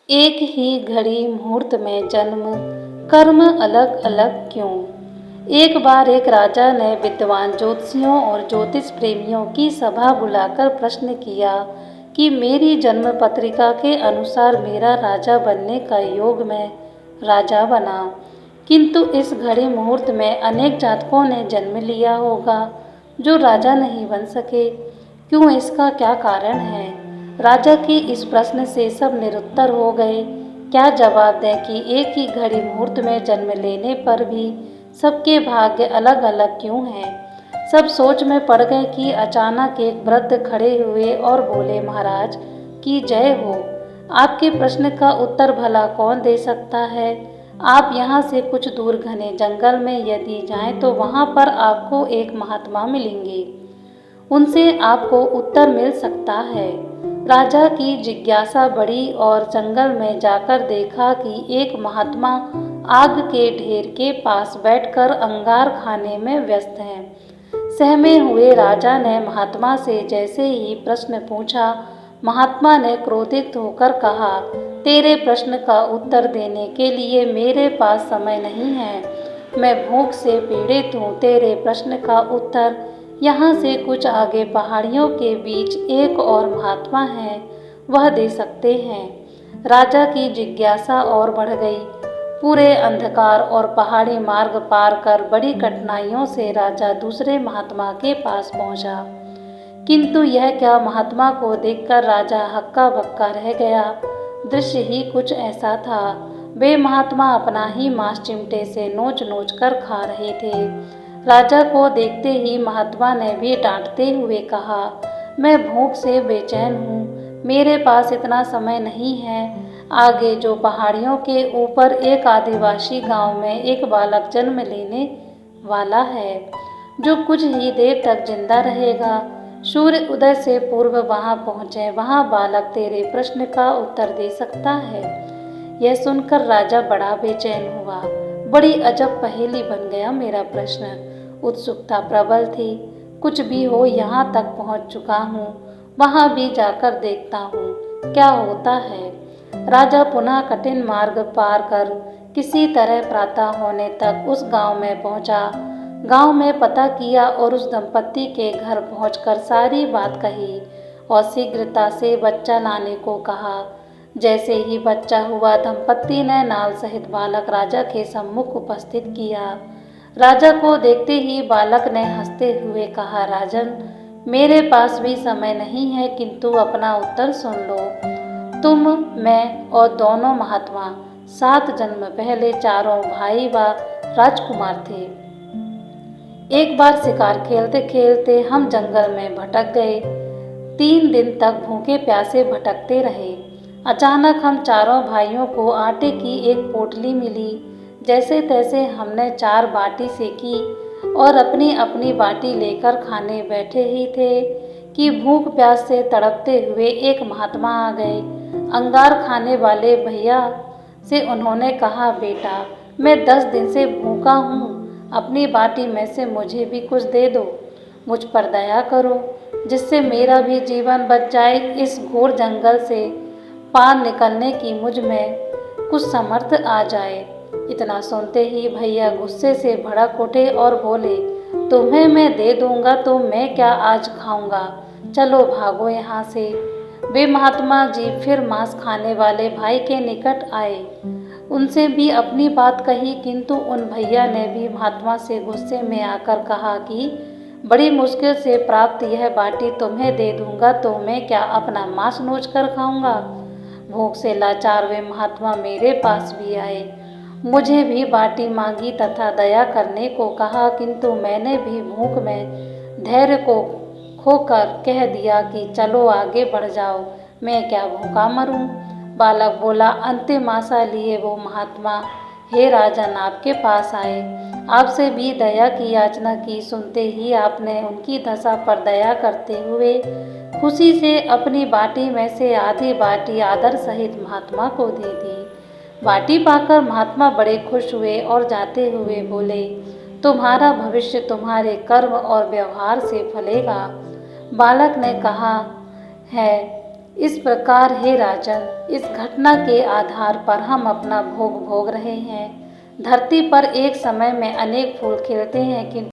एक ही घड़ी मुहूर्त में जन्म, कर्म अलग अलग क्यों? एक बार एक राजा ने विद्वान ज्योतिषियों और ज्योतिष प्रेमियों की सभा बुलाकर प्रश्न किया कि मेरी जन्म पत्रिका के अनुसार मेरा राजा बनने का योग मैं राजा बना, किंतु इस घड़ी मुहूर्त में अनेक जातकों ने जन्म लिया होगा जो राजा नहीं बन सके। क्यों? इसका क्या कारण है? राजा के इस प्रश्न से सब निरुत्तर हो गए। क्या जवाब दें कि एक ही घड़ी मुहूर्त में जन्म लेने पर भी सबके भाग्य अलग अलग क्यों हैं? सब सोच में पड़ गए कि अचानक एक वृद्ध खड़े हुए और बोले, महाराज की जय हो। आपके प्रश्न का उत्तर भला कौन दे सकता है? आप यहाँ से कुछ दूर घने जंगल में यदि जाएं तो वहाँ पर आपको एक महात्मा मिलेंगे। उनसे आपको उत्तर मिल सकता है। राजा की जिज्ञासा बढ़ी और जंगल में जाकर देखा कि एक महात्मा आग के ढेर के पास बैठकर अंगार खाने में व्यस्त हैं। सहमे हुए राजा ने महात्मा से जैसे ही प्रश्न पूछा, महात्मा ने क्रोधित होकर कहा, तेरे प्रश्न का उत्तर देने के लिए मेरे पास समय नहीं है। मैं भूख से पीड़ित हूँ। तेरे प्रश्न का उत्तर यहाँ से कुछ आगे पहाड़ियों के बीच एक और महात्मा है, वह दे सकते हैं। राजा की जिज्ञासा और बढ़ गई। पूरे अंधकार और पहाड़ी मार्ग पार कर बड़ी कठिनाइयों से राजा दूसरे महात्मा के पास पहुंचा, किंतु यह क्या, महात्मा को देखकर राजा हक्का बक्का रह गया। दृश्य ही कुछ ऐसा था। वे महात्मा अपना ही मांस चिमटे से नोच नोच कर खा रहे थे। राजा को देखते ही महात्मा ने भी डांटते हुए कहा, मैं भूख से बेचैन हूँ, मेरे पास इतना समय नहीं है। आगे जो पहाड़ियों के ऊपर एक आदिवासी गांव में एक बालक जन्म लेने वाला है, जो कुछ ही देर तक जिंदा रहेगा। सूर्य उदय से पूर्व वहां पहुँचे, वहां बालक तेरे प्रश्न का उत्तर दे सकता है। यह सुनकर राजा बड़ा बेचैन हुआ। बड़ी अजब पहेली बन गया मेरा प्रश्न। उत्सुकता प्रबल थी। कुछ भी हो, यहाँ तक पहुँच चुका हूँ, वहाँ भी जाकर देखता हूँ क्या होता है। राजा पुनः कठिन मार्ग पार कर किसी तरह प्रातः होने तक उस गांव में पहुँचा। गांव में पता किया और उस दंपत्ति के घर पहुंचकर सारी बात कही और शीघ्रता से बच्चा लाने को कहा। जैसे ही बच्चा हुआ, दंपत्ति ने नाल सहित बालक राजा के सम्मुख उपस्थित किया। राजा को देखते ही बालक ने हंसते हुए कहा, राजन, मेरे पास भी समय नहीं है, किंतु अपना उत्तर सुन लो। तुम, मैं और दोनों महात्मा 7 जन्म पहले चारों भाई व राजकुमार थे। एक बार शिकार खेलते खेलते हम जंगल में भटक गए। 3 दिन तक भूखे प्यासे भटकते रहे। अचानक हम चारों भाइयों को आटे की एक पोटली मिली। जैसे तैसे हमने 4 बाटी सेकी और अपनी अपनी बाटी लेकर खाने बैठे ही थे कि भूख प्यास से तड़पते हुए एक महात्मा आ गए। अंगार खाने वाले भैया से उन्होंने कहा, बेटा, मैं 10 दिन से भूखा हूँ, अपनी बाटी में से मुझे भी कुछ दे दो। मुझ पर दया करो, जिससे मेरा भी जीवन बच जाए। इस घोर जंगल से पार निकलने की मुझ में कुछ समर्थ आ जाए। इतना सुनते ही भैया गुस्से से भड़क उठे और बोले, तुम्हें मैं दे दूंगा तो मैं क्या आज खाऊंगा, चलो भागो यहाँ से। वे महात्मा जी फिर मांस खाने वाले भाई के निकट आए, उनसे भी अपनी बात कही, किंतु उन भैया ने भी महात्मा से गुस्से में आकर कहा कि बड़ी मुश्किल से प्राप्त यह बाटी तुम्हें दे दूंगा तो मैं क्या अपना मांस नोच कर खाऊंगा। भूख से लाचार वे महात्मा मेरे पास भी आए, मुझे भी बाटी मांगी तथा दया करने को कहा, किंतु मैंने भी भूख में धैर्य को खोकर कह दिया कि चलो आगे बढ़ जाओ, मैं क्या भूखा मरूं। बालक बोला, अंतिम आशा लिए वो महात्मा, हे राजन, आपके पास आए, आपसे भी दया की याचना की। सुनते ही आपने उनकी दशा पर दया करते हुए खुशी से अपनी बाटी में से आधी बाटी आदर सहित महात्मा को दे दी। बाटी पाकर महात्मा बड़े खुश हुए और जाते हुए बोले, तुम्हारा भविष्य तुम्हारे कर्म और व्यवहार से फलेगा। बालक ने कहा है, इस प्रकार हे राजन, इस घटना के आधार पर हम अपना भोग भोग रहे हैं। धरती पर एक समय में अनेक फूल खिलते हैं, किंतु